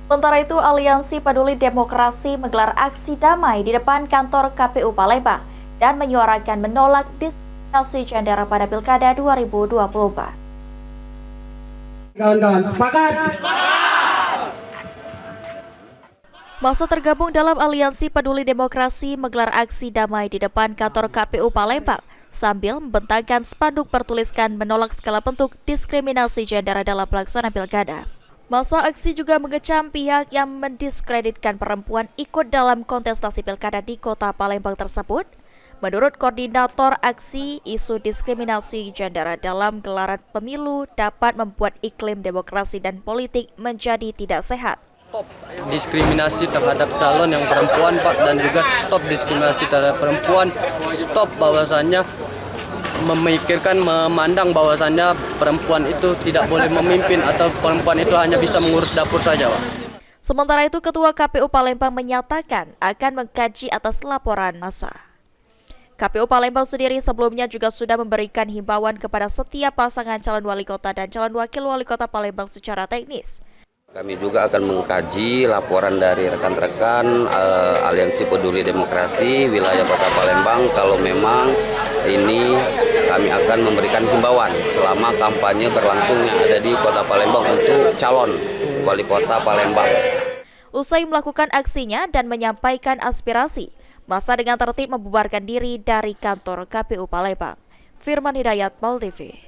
Sementara itu, Aliansi Peduli Demokrasi menggelar aksi damai di depan kantor KPU Palembang dan menyuarakan menolak diskriminasi gender pada Pilkada 2024. Kawan-kawan, sepakat? Masa tergabung dalam Aliansi Peduli Demokrasi menggelar aksi damai di depan kantor KPU Palembang sambil membentangkan spanduk bertuliskan menolak segala bentuk diskriminasi gender dalam pelaksanaan pilkada. Masa aksi juga mengecam pihak yang mendiskreditkan perempuan ikut dalam kontestasi pilkada di kota Palembang tersebut. Menurut koordinator aksi, isu diskriminasi gender dalam gelaran pemilu dapat membuat iklim demokrasi dan politik menjadi tidak sehat. Stop diskriminasi terhadap calon yang perempuan, Pak, dan juga stop diskriminasi terhadap perempuan. Stop bahwasannya memandang bahwasannya perempuan itu tidak boleh memimpin atau perempuan itu hanya bisa mengurus dapur saja, Pak. Sementara itu, Ketua KPU Palembang menyatakan akan mengkaji atas laporan massa. KPU Palembang sendiri sebelumnya juga sudah memberikan himbauan kepada setiap pasangan calon wali kota dan calon wakil wali kota Palembang secara teknis. Kami juga akan mengkaji laporan dari rekan-rekan Aliansi Peduli Demokrasi wilayah Kota Palembang. Kalau memang ini kami akan memberikan himbauan selama kampanye berlangsung yang ada di Kota Palembang untuk calon wali kota Palembang. Usai melakukan aksinya dan menyampaikan aspirasi, massa dengan tertib membubarkan diri dari kantor KPU Palembang. Firman Hidayat, PAL TV.